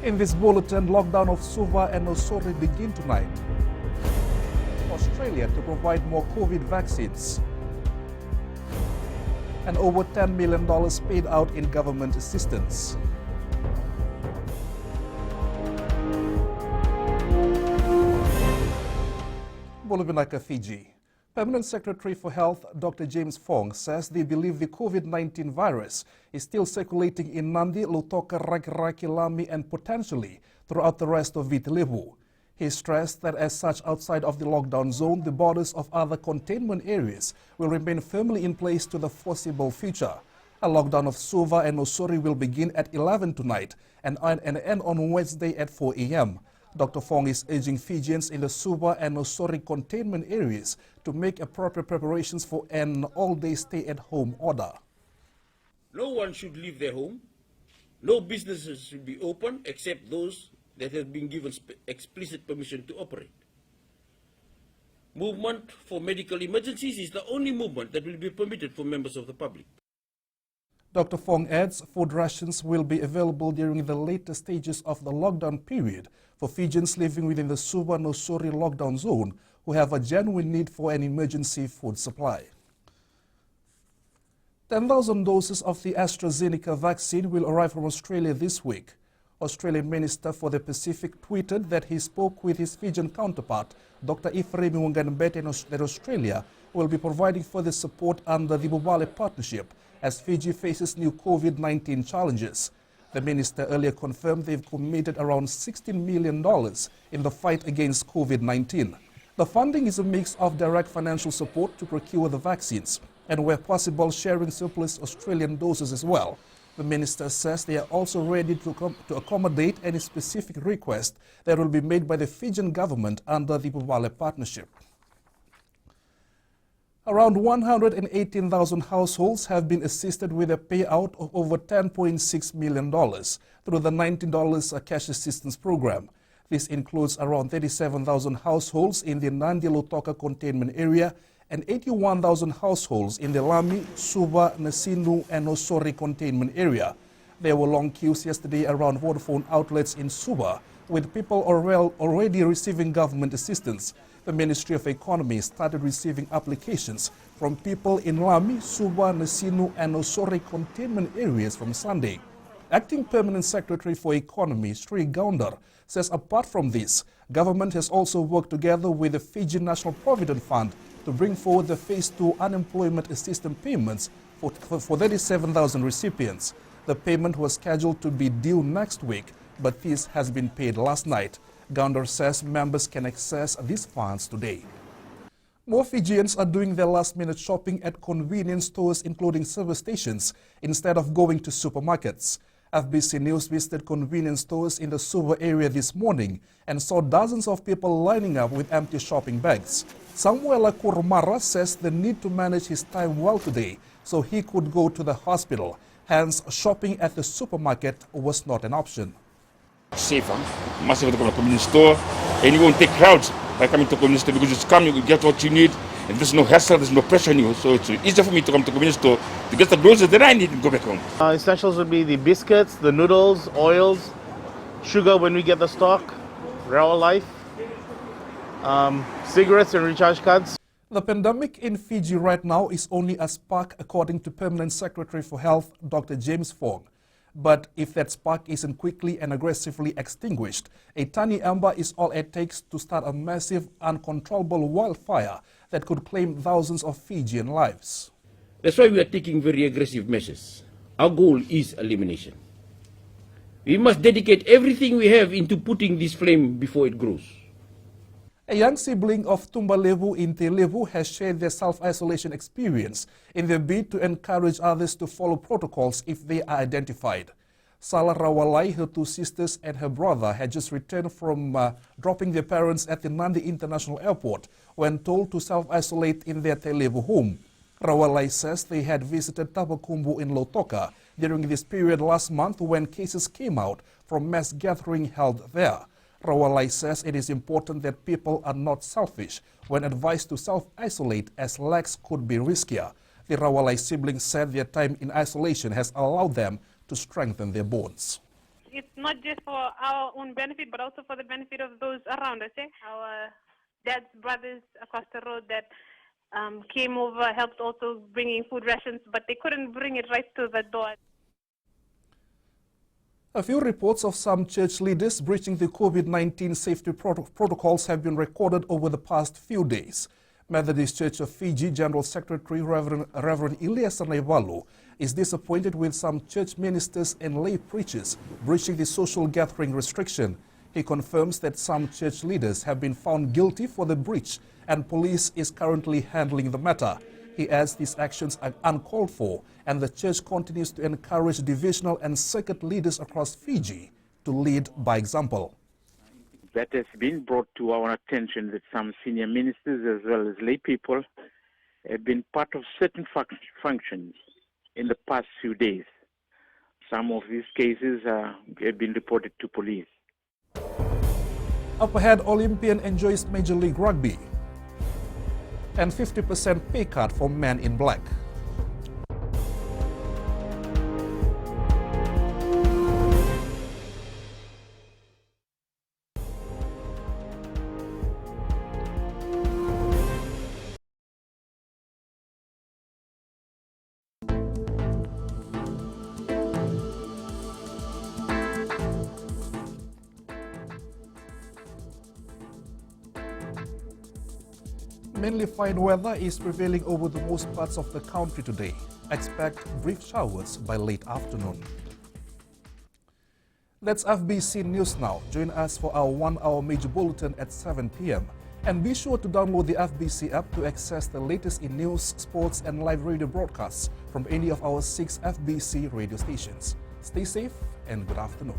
In this bulletin, lockdown of Suva and Nosori begin tonight. Australia to provide more COVID vaccines. And over $10 million paid out in government assistance. Bulletin Fiji. Permanent Secretary for Health Dr. James Fong says they believe the COVID-19 virus is still circulating in Nadi, Lautoka, Raikiraiki, Lami and potentially throughout the rest of Viti Levu. He stressed that as such, outside of the lockdown zone, the borders of other containment areas will remain firmly in place to the foreseeable future. A lockdown of Suva and Nosori will begin at 11 tonight and end on Wednesday at 4 a.m. Dr. Fong is urging Fijians in the Suva and Nosori containment areas to make appropriate preparations for an all-day stay-at-home order. No one should leave their home. No businesses should be open except those that have been given explicit permission to operate. Movement for medical emergencies is the only movement that will be permitted for members of the public. Dr. Fong adds food rations will be available during the later stages of the lockdown period for Fijians living within the Suva Nosori lockdown zone who have a genuine need for an emergency food supply. 10,000 doses of the AstraZeneca vaccine will arrive from Australia this week. Australian Minister for the Pacific tweeted that he spoke with his Fijian counterpart, Dr. Ifremi Wanganbete, that Australia will be providing further support under the Bubale Partnership as Fiji faces new COVID-19 challenges. The minister earlier confirmed they've committed around $16 million in the fight against COVID-19. The funding is a mix of direct financial support to procure the vaccines and, where possible, sharing surplus Australian doses as well. The minister says they are also ready to accommodate any specific request that will be made by the Fijian government under the Bubale Partnership. Around 118,000 households have been assisted with a payout of over $10.6 million through the $19 cash assistance program. This includes around 37,000 households in the Nadi Lautoka containment area and 81,000 households in the Lami, Suva, Nasinu and Nosori containment area. There were long queues yesterday around Vodafone outlets in Suva, with people already receiving government assistance. The Ministry of Economy started receiving applications from people in Lami, Suva, Nasinu and Nosori containment areas from Sunday. Acting Permanent Secretary for Economy, Sri Gaundar, says apart from this, government has also worked together with the Fiji National Provident Fund to bring forward the Phase 2 unemployment assistance payments for 37,000 recipients. The payment was scheduled to be due next week, but this has been paid last night. Gaundar says members can access these funds today. More Fijians are doing their last-minute shopping at convenience stores, including service stations, instead of going to supermarkets. FBC News visited convenience stores in the Suva area this morning and saw dozens of people lining up with empty shopping bags. Samuela Kurumara says the need to manage his time well today so he could go to the hospital. Hence, shopping at the supermarket was not an option. Safer, massive to come to convenience store, and you won't take crowds by coming to convenience store because you come, you get what you need, and there's no hassle, there's no pressure on you. So it's easier for me to come to convenience store to get the groceries that I need and go back home. Essentials would be the biscuits, the noodles, oils, sugar when we get the stock, Raw Life, cigarettes and recharge cards. The pandemic in Fiji right now is only a spark, according to Permanent Secretary for Health Dr. James Fong. But if that spark isn't quickly and aggressively extinguished, a tiny ember is all it takes to start a massive, uncontrollable wildfire that could claim thousands of Fijian lives. That's why we are taking very aggressive measures. Our goal is elimination. We must dedicate everything we have into putting this flame before it grows. A young sibling of Tumba Levu in Te Levu has shared their self-isolation experience in their bid to encourage others to follow protocols if they are identified. Salah Rawalai, her two sisters and her brother had just returned from dropping their parents at the Nadi International Airport when told to self-isolate in their Te Levu home. Rawalai says they had visited Tapakumbu in Lautoka during this period last month when cases came out from mass gathering held there. Rawalai says it is important that people are not selfish when advised to self-isolate, as lax could be riskier. The Rawalai siblings said their time in isolation has allowed them to strengthen their bonds. It's not just for our own benefit, but also for the benefit of those around us. Our dad's brothers across the road that came over, helped also bringing food rations, but they couldn't bring it right to the door. A few reports of some church leaders breaching the COVID-19 safety protocols have been recorded over the past few days. Methodist Church of Fiji General Secretary Reverend Elias Naivalu is disappointed with some church ministers and lay preachers breaching the social gathering restriction. He confirms that some church leaders have been found guilty for the breach and police is currently handling the matter. He adds these actions are uncalled for and the church continues to encourage divisional and circuit leaders across Fiji to lead by example. That has been brought to our attention that some senior ministers as well as lay people have been part of certain functions in the past few days. Some of these cases have been reported to police. Up ahead, Olympian enjoys Major League Rugby and 50% pay cut for men in black. Mainly fine weather is prevailing over the most parts of the country today. Expect brief showers by late afternoon. That's FBC News now. Join us for our 1-hour major bulletin at 7 p.m. And be sure to download the FBC app to access the latest in news, sports, and live radio broadcasts from any of our 6 FBC radio stations. Stay safe and good afternoon.